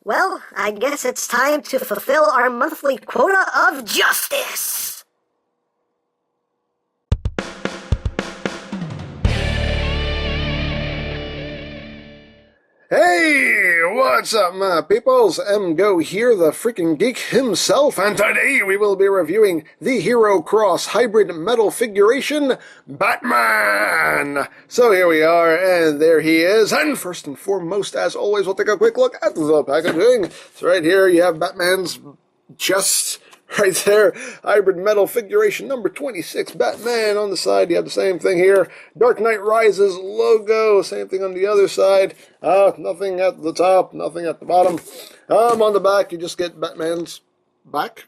Well, I guess it's time to fulfill our monthly quota of justice! Hey, what's up, my peoples? EmGo here, the freaking geek himself, and today we will be reviewing the HeroCross Hybrid Metal Figuration Batman! So here we are, and there he is, and first and foremost, as always, we'll take a quick look at the packaging. So right here, you have Batman's chest. Right there, hybrid metal figuration number 26, Batman. On the side, you have the same thing here. Dark Knight Rises logo, same thing on the other side. Nothing at the top, nothing at the bottom. On the back, you just get Batman's back.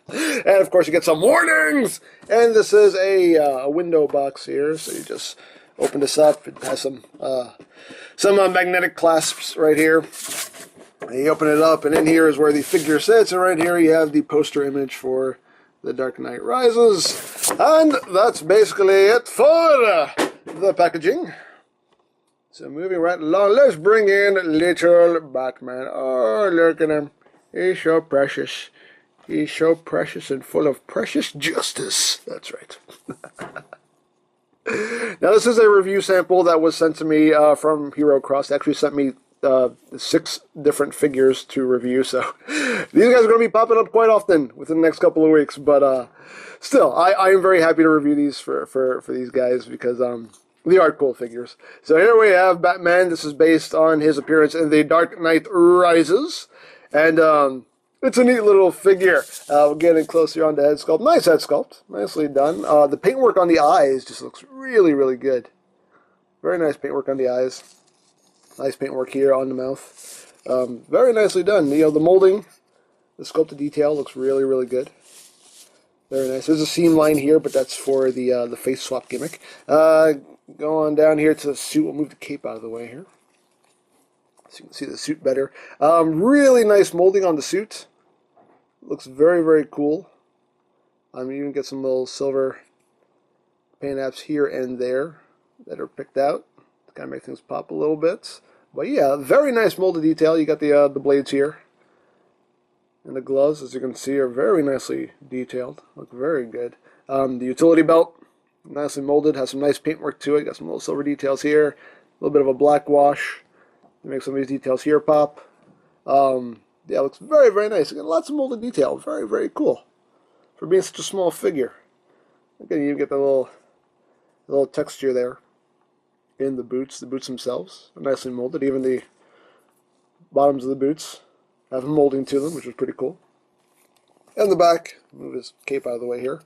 And of course, you get some warnings. And this is a window box here, so you just open this up. It has some magnetic clasps right here. You open it up, and in here is where the figure sits, and right here you have the poster image for The Dark Knight Rises. And that's basically it for the packaging. So moving right along, let's bring in little Batman. Oh, look at him. He's so precious. He's so precious and full of precious justice. That's right. Now, this is a review sample that was sent to me from HeroCross. They actually sent me 6 different figures to review, so these guys are going to be popping up quite often within the next couple of weeks, but still, I am very happy to review these for these guys because they are cool figures. So here we have Batman. This is based on his appearance in The Dark Knight Rises, and it's a neat little figure. We're getting closer on the head sculpt. Nice head sculpt, nicely done. The paintwork on the eyes just looks really, really good. Very nice paintwork on the eyes. Nice paintwork here on the mouth. Very nicely done. You know, the molding, the sculpted detail looks really, really good. Very nice. There's a seam line here, but that's for the face swap gimmick. Go on down here to the suit. We'll move the cape out of the way here, so you can see the suit better. Really nice molding on the suit. Looks very, very cool. You even get some little silver paint apps here and there that are picked out. Kind of make things pop a little bit, but yeah, very nice molded detail. You got the blades here, and the gloves, as you can see, are very nicely detailed. Look very good. The utility belt, nicely molded, has some nice paintwork to it. Got some little silver details here, a little bit of a black wash to make some of these details here pop. Yeah, it looks very, very nice. Again, lots of molded detail. Very, very cool for being such a small figure. Again, you get the little texture there. In the boots themselves are nicely molded. Even the bottoms of the boots have molding to them, which is pretty cool. And the back, move his cape out of the way here.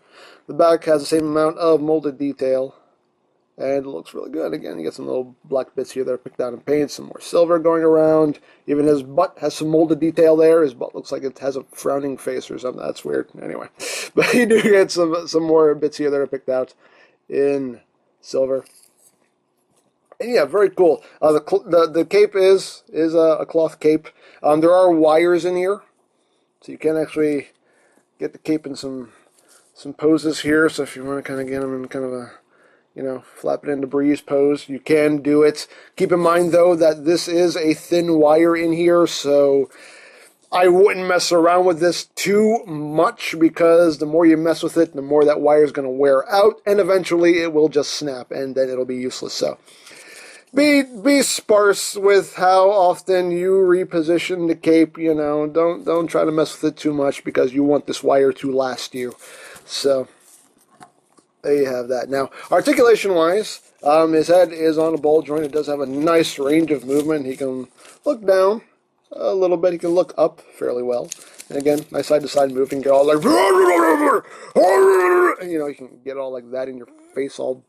The back has the same amount of molded detail, and it looks really good. Again, you get some little black bits here that are picked out in paint, some more silver going around. Even his butt has some molded detail there. His butt looks like it has a frowning face or something. That's weird. Anyway, but you do get some more bits here that are picked out in silver. And yeah, very cool. The cape is a cloth cape. There are wires in here, so you can actually get the cape in some poses here. So if you want to kind of get them in kind of a, flap it in the breeze pose, you can do it. Keep in mind though that this is a thin wire in here, so I wouldn't mess around with this too much because the more you mess with it, the more that wire is going to wear out, and eventually it will just snap, and then it'll be useless. So be sparse with how often you reposition the cape. Don't try to mess with it too much because you want this wire to last you. So there you have that. Now, articulation-wise, his head is on a ball joint. It does have a nice range of movement. He can look down a little bit. He can look up fairly well. And again, nice side-to-side moving. Get all like, you can get all like that in your face, all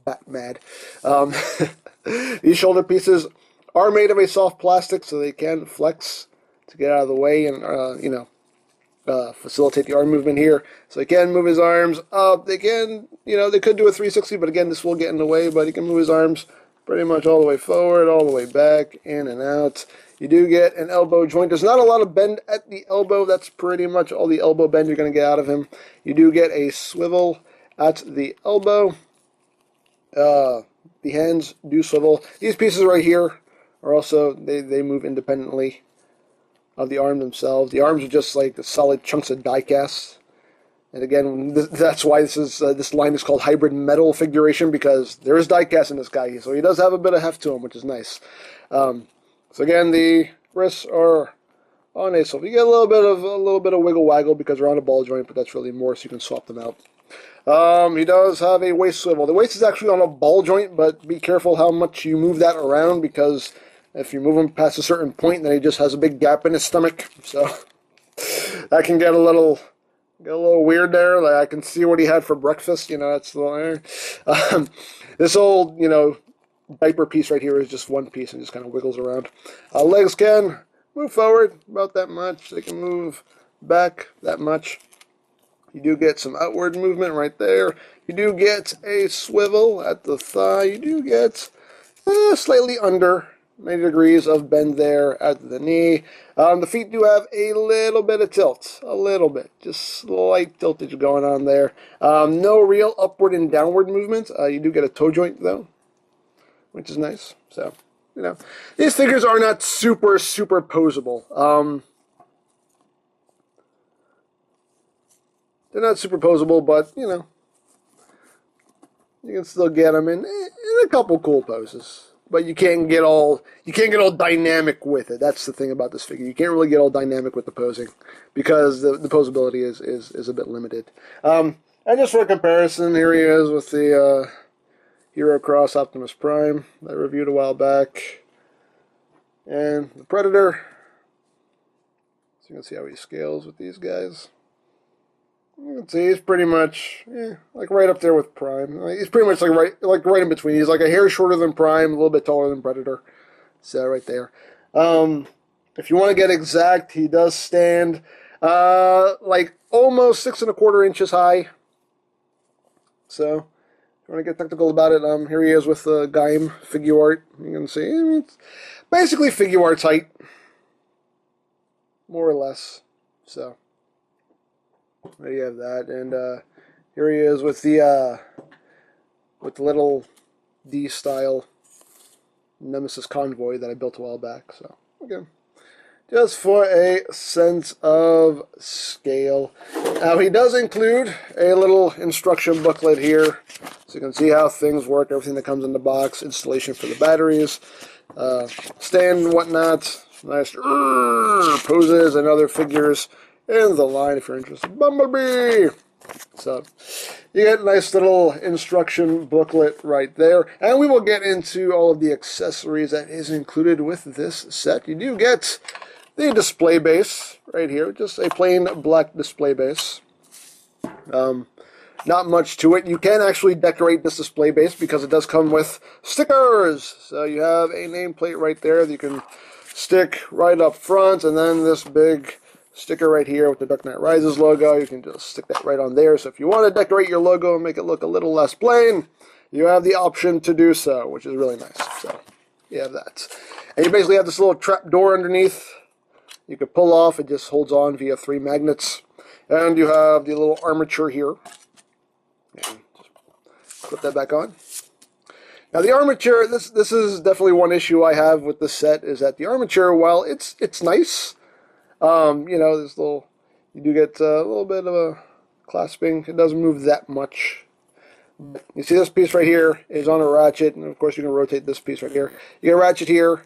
bat mad. These shoulder pieces are made of a soft plastic, so they can flex to get out of the way and facilitate the arm movement here. So he can move his arms up. They can, they could do a 360, but again, this will get in the way. But he can move his arms pretty much all the way forward, all the way back, in and out. You do get an elbow joint. There's not a lot of bend at the elbow. That's pretty much all the elbow bend you're going to get out of him. You do get a swivel at the elbow. The hands do swivel. These pieces right here are also, they move independently of the arm themselves. The arms are just like the solid chunks of die cast. And again, that's why this line is called hybrid metal figuration, because there is die cast in this guy, so he does have a bit of heft to him, which is nice. So again, the wrists are on a swivel. You get a little bit of wiggle waggle because they're on a ball joint, but that's really more so you can swap them out. He does have a waist swivel. The waist is actually on a ball joint, but be careful how much you move that around, because if you move him past a certain point, then he just has a big gap in his stomach. So that can get a little weird there. Like, I can see what he had for breakfast. That's a little. This old, diaper piece right here is just one piece and just kind of wiggles around. Legs can move forward about that much. They can move back that much. You do get some outward movement right there. You do get a swivel at the thigh. You do get slightly under 90 degrees of bend there at the knee. The feet do have a little bit of tilt. A little bit. Just slight tiltage going on there. No real upward and downward movement. You do get a toe joint, though, which is nice. So, these figures are not super poseable. They're not super poseable, but, you can still get them in a couple cool poses. But you can't get all dynamic with it. That's the thing about this figure. You can't really get all dynamic with the posing, because the posability is a bit limited. And just for comparison, here he is with the HeroCross Optimus Prime that I reviewed a while back. And the Predator. So you can see how he scales with these guys. You can see he's pretty much like right up there with Prime. He's pretty much like right in between. He's like a hair shorter than Prime, a little bit taller than Predator. So right there. If you want to get exact, he does stand like almost 6¼ inches high. So if you want to get technical about it, here he is with the Gaim figure art. You can see, it's basically figure art's height, more or less. So. There you have that, and here he is with the little D-style Nemesis convoy that I built a while back. So again, just for a sense of scale. Now he does include a little instruction booklet here, so you can see how things work, everything that comes in the box, installation for the batteries, stand and whatnot, nice poses and other figures in the line if you're interested. Bumblebee! So, you get a nice little instruction booklet right there. And we will get into all of the accessories that is included with this set. You do get the display base right here. Just a plain black display base. Not much to it. You can actually decorate this display base because it does come with stickers. So you have a nameplate right there that you can stick right up front, and then this big sticker right here with the Dark Knight Rises logo. You can just stick that right on there. So if you want to decorate your logo and make it look a little less plain, you have the option to do so, which is really nice. So you have that. And you basically have this little trap door underneath. You can pull off. It just holds on via 3 magnets. And you have the little armature here. And just put that back on. Now the armature, this is definitely one issue I have with this set, is that the armature, while it's nice, this little, you do get a little bit of a clasping. It doesn't move that much. You see this piece right here is on a ratchet, and of course you can rotate this piece right here. You get a ratchet here,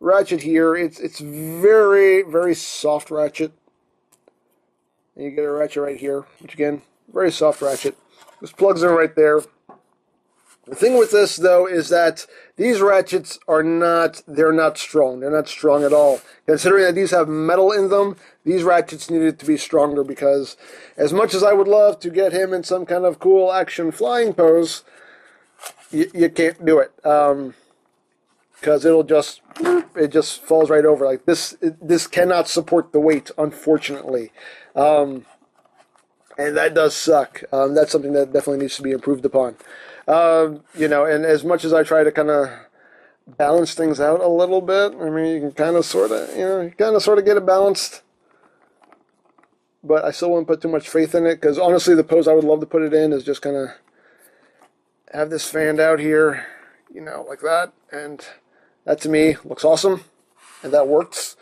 ratchet here. It's very, very soft ratchet. And you get a ratchet right here, which again, very soft ratchet. This plugs in right there. The thing with this, though, is that these ratchets they're not strong. They're not strong at all. Considering that these have metal in them, these ratchets needed to be stronger, because as much as I would love to get him in some kind of cool action flying pose, you can't do it. Because it just falls right over. Like this cannot support the weight, unfortunately. And that does suck. That's something that definitely needs to be improved upon. And as much as I try to kind of balance things out a little bit, I mean, you can kind of sort of get it balanced. But I still wouldn't put too much faith in it, because honestly, the pose I would love to put it in is just kind of have this fanned out here, like that. And that to me looks awesome, and that works.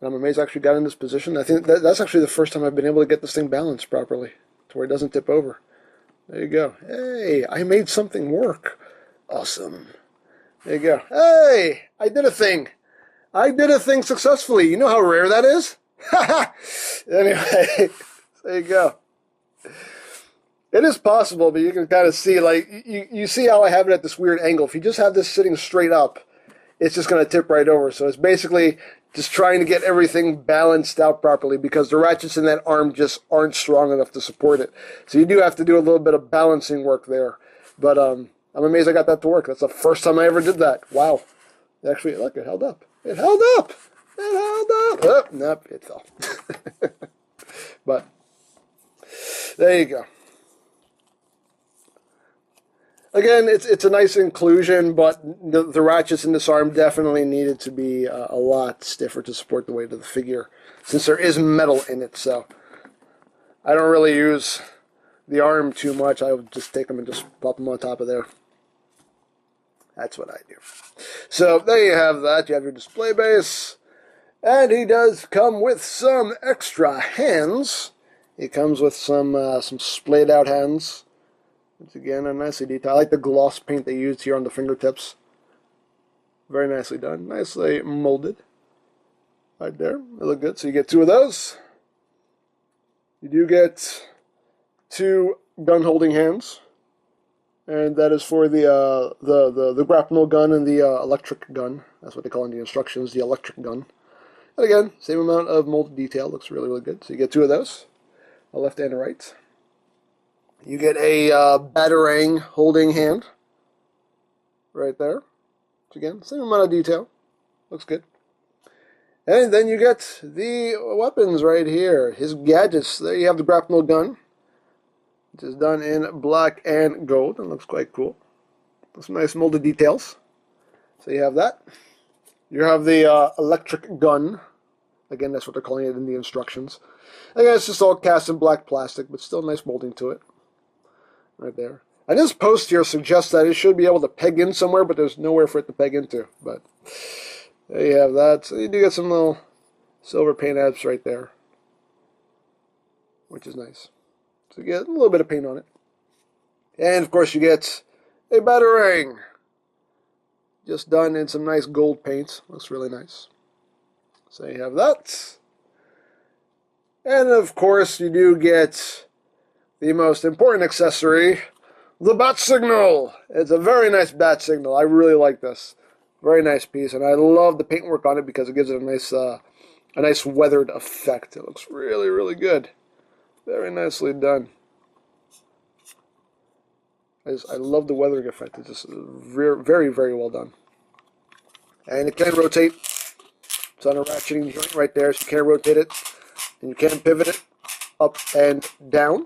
And I'm amazed I actually got in this position. I think that's actually the first time I've been able to get this thing balanced properly to where it doesn't tip over. There you go. Hey, I made something work. Awesome. There you go. Hey, I did a thing. I did a thing successfully. You know how rare that is? Anyway, there you go. It is possible, but you can kind of see, like, you see how I have it at this weird angle. If you just have this sitting straight up, it's just going to tip right over. So it's basically just trying to get everything balanced out properly because the ratchets in that arm just aren't strong enough to support it. So you do have to do a little bit of balancing work there. But I'm amazed I got that to work. That's the first time I ever did that. Wow. Actually, look, it held up. It held up. It held up. Oh, nope, it fell. But there you go. Again, it's a nice inclusion, but the ratchets in this arm definitely needed to be a lot stiffer to support the weight of the figure, since there is metal in it. So I don't really use the arm too much. I would just take them and just plop them on top of there. That's what I do. So there you have that. You have your display base. And he does come with some extra hands. He comes with some splayed out hands. Once again, a nicely detailed. I like the gloss paint they used here on the fingertips. Very nicely done. Nicely molded. Right there. They look good. So you get two of those. You do get two gun holding hands. And that is for the grapnel gun and the electric gun. That's what they call in the instructions, the electric gun. And again, same amount of molded detail. Looks really, really good. So you get two of those, a left and a right. You get a batarang holding hand right there. So again, same amount of detail. Looks good. And then you get the weapons right here. His gadgets. There you have the grapnel gun, which is done in black and gold. It looks quite cool. Some nice molded details. So you have that. You have the electric gun. Again, that's what they're calling it in the instructions. Again, it's just all cast in black plastic, but still nice molding to it. Right there. And this post here suggests that it should be able to peg in somewhere, but there's nowhere for it to peg into. But there you have that. So you do get some little silver paint apps right there, which is nice. So you get a little bit of paint on it. And, of course, you get a batarang. Just done in some nice gold paint. Looks really nice. So you have that. And, of course, you do get the most important accessory, the bat signal. It's a very nice bat signal. I really like this. Very nice piece. And I love the paintwork on it because it gives it a nice weathered effect. It looks really, really good. Very nicely done. I love the weathering effect. It's just very, very well done. And it can rotate. It's on a ratcheting joint right there, so you can rotate it. And you can pivot it up and down.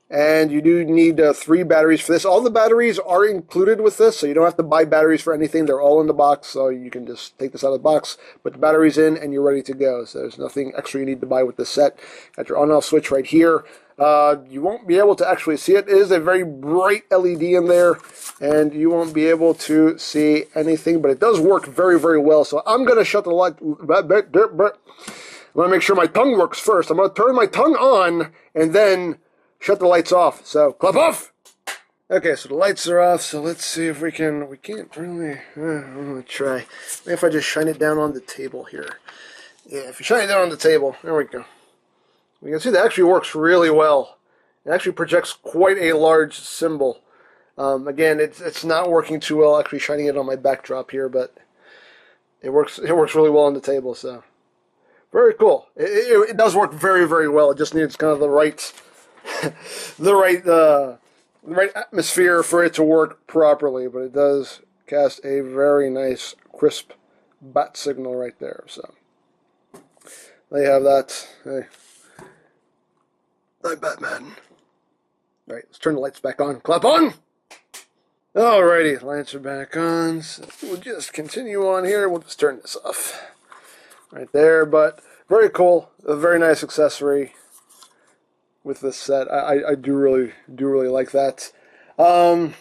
And you do need 3 batteries for this. All the batteries are included with this, so you don't have to buy batteries for anything. They're all in the box, so you can just take this out of the box, put the batteries in, and you're ready to go. So there's nothing extra you need to buy with this set. Got your on-off switch right here. You won't be able to actually see it. It is a very bright LED in there, and you won't be able to see anything, but it does work very, very well. So I'm going to shut the light. I'm going to make sure my tongue works first. I'm going to turn my tongue on, and then shut the lights off. So, clap off! Okay, so the lights are off, so let's see if we can't really, I'm going to try. Maybe if I just shine it down on the table here. Yeah, if you shine it down on the table, there we go. You can see that actually works really well. It actually projects quite a large symbol. Again, it's not working too well actually shining it on my backdrop here, but it works really well on the table, so. Very cool. It does work very, very well. It just needs kind of the right the right atmosphere for it to work properly, but it does cast a very nice crisp bat signal right there. So there you have that. Hey, night, Batman. All right, let's turn the lights back on. Clap on. Alrighty, lights are back on. So we'll just continue on here. We'll just turn this off right there. But very cool, a very nice accessory with this set. I do really like that. Let's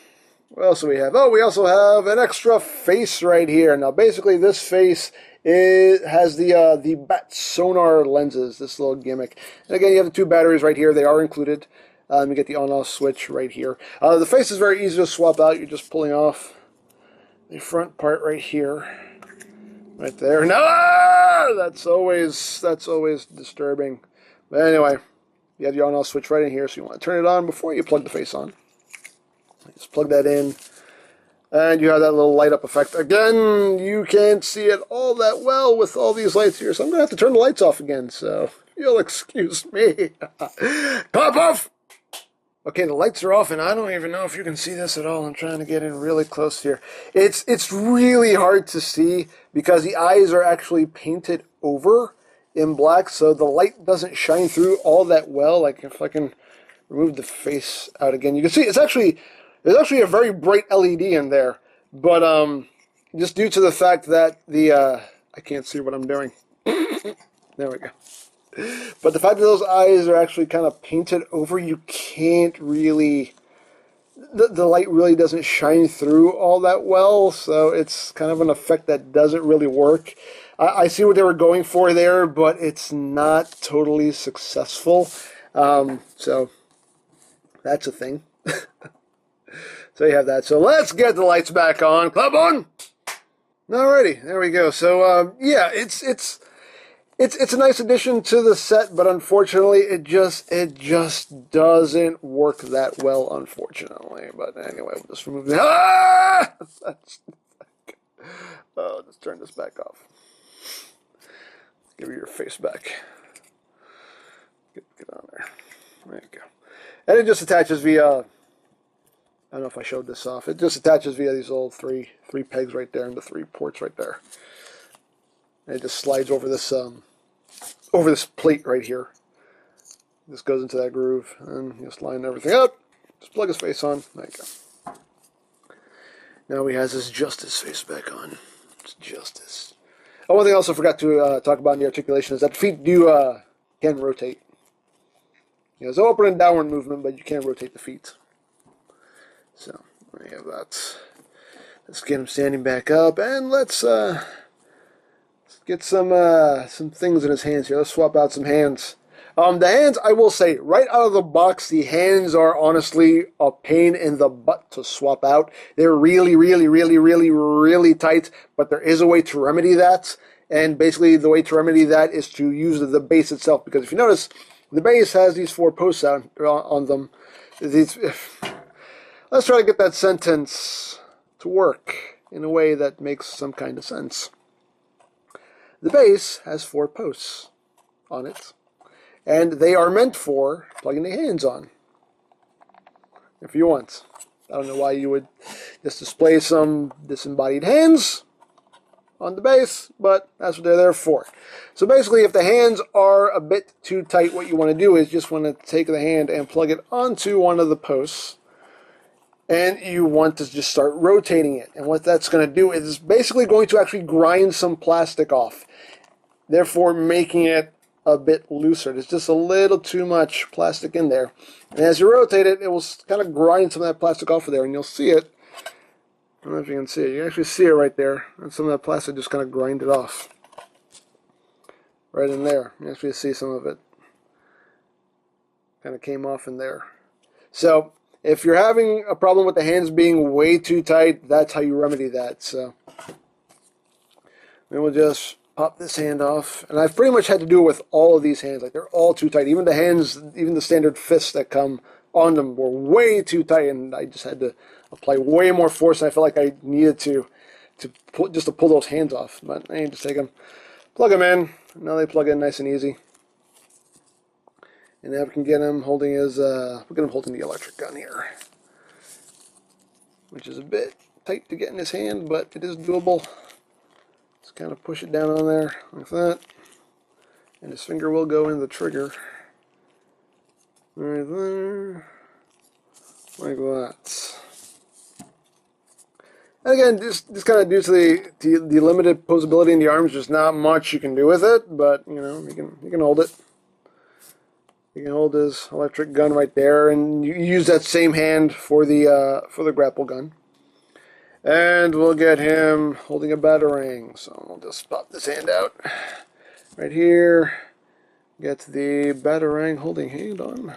What else do we have? Oh, we also have an extra face right here. Now, basically, this face has the bat sonar lenses, this little gimmick. And again, you have the 2 batteries right here. They are included. You get the on-off switch right here. The face is very easy to swap out. You're just pulling off the front part right here. Right there. No! That's always disturbing. But anyway, you have your on-off switch right in here, so you want to turn it on before you plug the face on. Just plug that in, and you have that little light up effect. Again, you can't see it all that well with all these lights here, so I'm going to have to turn the lights off again, so you'll excuse me. Pop off! Okay, the lights are off, and I don't even know if you can see this at all. I'm trying to get in really close here. It's really hard to see because the eyes are actually painted over in black, so the light doesn't shine through all that well. Like if I can remove the face out again, you can see there's actually a very bright LED in there, but just due to the fact that I can't see what I'm doing. There we go. But the fact that those eyes are actually kind of painted over, you can't really, the light really doesn't shine through all that well, so it's kind of an effect that doesn't really work. I see what they were going for there, but it's not totally successful. So that's a thing. So you have that. So let's get the lights back on. Club on! Alrighty, there we go. So yeah, it's a nice addition to the set, but unfortunately, it just doesn't work that well, unfortunately. But anyway, we'll just remove that. Ah! Oh, let's turn this back off. Give you your face back. Get on there. There you go. And it just attaches via, I don't know if I showed this off. It just attaches via these little three pegs right there and the 3 ports right there. And it just slides over this plate right here. This goes into that groove and just line everything up. Just plug his face on. There you go. Now he has his Justice face back on. It's Justice. Oh, one thing I also forgot to talk about in the articulation is that the feet can rotate. There's an upward and downward movement, but you can rotate the feet. So there you have that. Let's get him standing back up, and let's get some things in his hands here. Let's swap out some hands. The hands, I will say, right out of the box, the hands are honestly a pain in the butt to swap out. They're really, really, really, really, really tight, but there is a way to remedy that. And basically, the way to remedy that is to use the base itself. Because if you notice, the base has these 4 posts on them. Let's try to get that sentence to work in a way that makes some kind of sense. The base has 4 posts on it. And they are meant for plugging the hands on, if you want. I don't know why you would just display some disembodied hands on the base, but that's what they're there for. So basically, if the hands are a bit too tight, what you want to do is just want to take the hand and plug it onto one of the posts, and you want to just start rotating it. And what that's going to do is basically going to actually grind some plastic off, therefore making it a bit looser. There's just a little too much plastic in there. And as you rotate it, it will kind of grind some of that plastic off of there, and you'll see it. I don't know if you can see it. You can actually see it right there. And some of that plastic just kind of grind it off. Right in there. You actually see some of it. Kind of came off in there. So, if you're having a problem with the hands being way too tight, that's how you remedy that. So, then we'll just pop this hand off, and I've pretty much had to do it with all of these hands. Like, they're all too tight. Even the hands, even the standard fists that come on them were way too tight, and I just had to apply way more force than I felt like I needed to pull those hands off. But I need to take them, plug them in. Now they plug in nice and easy. And now we can get him holding his, we'll get him holding the electric gun here, which is a bit tight to get in his hand, but it is doable. Just kind of push it down on there like that, and his finger will go in the trigger right there, like that. And again, just kind of due to the limited posability in the arms, there's not much you can do with it, but you know, you can hold it. You can hold his electric gun right there, and you use that same hand for the grapple gun. And we'll get him holding a batarang. So we'll just pop this hand out. Right here. Get the batarang holding hand on.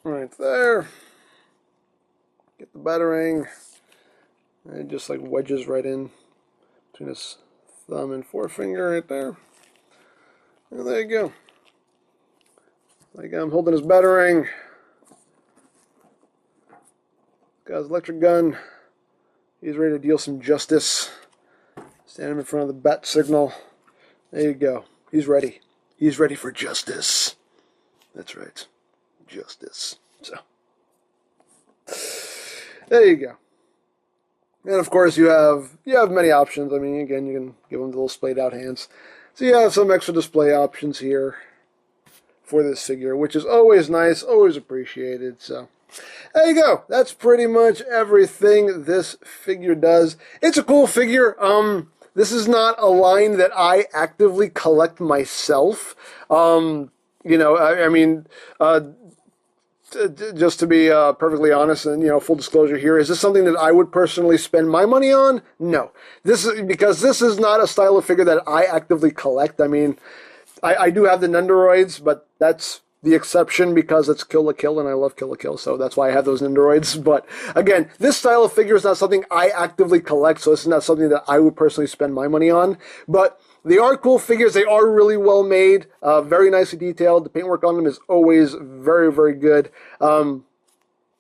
Right there. Get the batarang. And it just like wedges right in between his thumb and forefinger right there. And there you go. Like I'm holding his batarang. Got his electric gun. He's ready to deal some justice. Stand him in front of the bat signal. There you go. He's ready. He's ready for justice. That's right. Justice. So. There you go. And of course you have many options. I mean, again, you can give them the little splayed out hands. So you have some extra display options here for this figure, which is always nice, always appreciated. So there you go. That's pretty much everything this figure does. It's a cool figure. This is not a line that I actively collect myself. You know, I mean, just to be perfectly honest and, you know, full disclosure here, is this something that I would personally spend my money on? No. This is because this is not a style of figure that I actively collect. I mean, I do have the Nendoroids, but that's the exception because it's Kill la Kill and I love Kill la Kill, so that's why I have those Nendoroids. But again, this style of figure is not something I actively collect, so this is not something that I would personally spend my money on. But they are cool figures. They are really well made, very nicely detailed. The paintwork on them is always very, very good.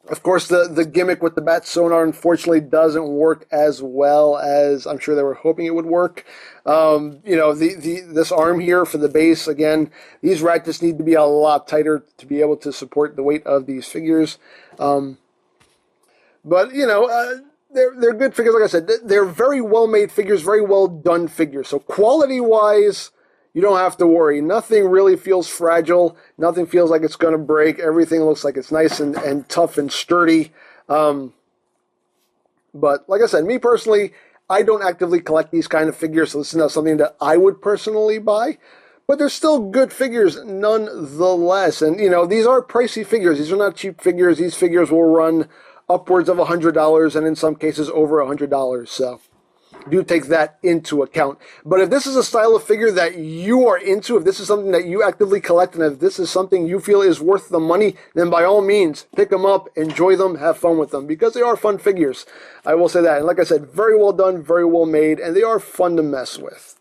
Of course, the gimmick with the bat sonar unfortunately doesn't work as well as I'm sure they were hoping it would work. You know, this arm here for the base, again, these ratchets need to be a lot tighter to be able to support the weight of these figures. But, you know, they're good figures. Like I said, they're very well made figures, very well done figures. So quality-wise, you don't have to worry. Nothing really feels fragile. Nothing feels like it's going to break. Everything looks like it's nice and tough and sturdy. But like I said, me personally, I don't actively collect these kind of figures, so this is not something that I would personally buy. But they're still good figures nonetheless. And, you know, these are pricey figures. These are not cheap figures. These figures will run upwards of $100 and in some cases over $100. So do take that into account. But if this is a style of figure that you are into, if this is something that you actively collect, and if this is something you feel is worth the money, then by all means, pick them up, enjoy them, have fun with them, because they are fun figures. I will say that. And like I said, very well done, very well made, and they are fun to mess with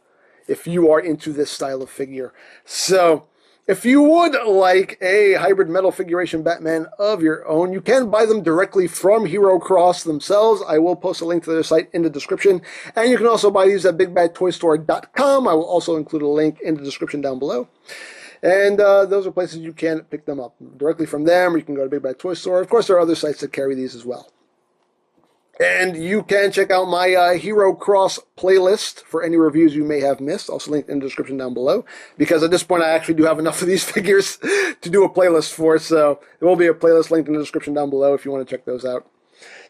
if you are into this style of figure. So if you would like a hybrid metal figuration Batman of your own, you can buy them directly from HeroCross themselves. I will post a link to their site in the description. And you can also buy these at BigBadToyStore.com. I will also include a link in the description down below. And those are places you can pick them up directly from them, or you can go to Big Bad Toy Store. Of course, there are other sites that carry these as well. And you can check out my HeroCross playlist for any reviews you may have missed. Also linked in the description down below. Because at this point, I actually do have enough of these figures to do a playlist for. So there will be a playlist linked in the description down below if you want to check those out.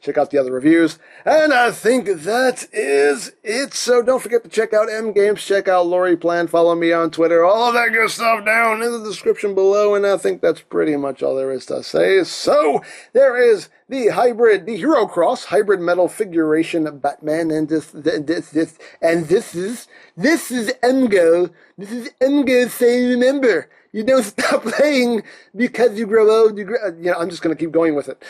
Check out the other reviews. And I think that is it. So don't forget to check out EmGames. Check out Lori Plan. Follow me on Twitter. All of that good stuff down in the description below. And I think that's pretty much all there is to say. So there is the HeroCross hybrid metal figuration Batman. And this is EmGo. This is EmGo saying, remember, you don't stop playing because you grow old. I'm just going to keep going with it.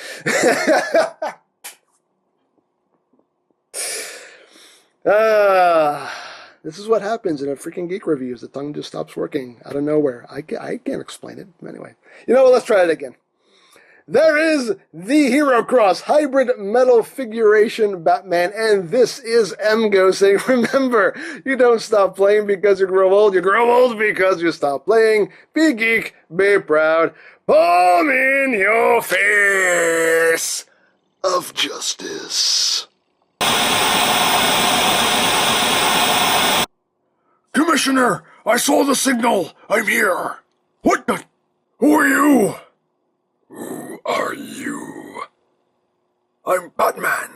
This is what happens in a freaking geek reviews. The tongue just stops working out of nowhere. I can't explain it. Anyway, you know what? Let's try it again. There is the HeroCross hybrid metal figuration Batman, and this is EmGo saying, remember, you don't stop playing because you grow old. You grow old because you stop playing. Be geek, be proud. Palm in your face of justice. Commissioner, I saw the signal. I'm here. What the? Who are you? Who are you? I'm Batman.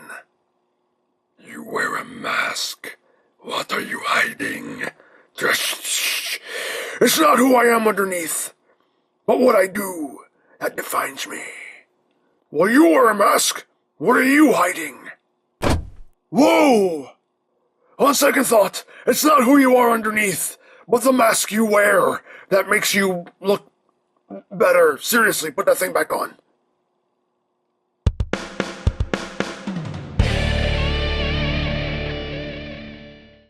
You wear a mask. What are you hiding? Just it's not who I am underneath, but what I do that defines me. Well, you wear a mask. What are you hiding? Whoa! On second thought, it's not who you are underneath, but the mask you wear that makes you look better. Seriously, put that thing back on.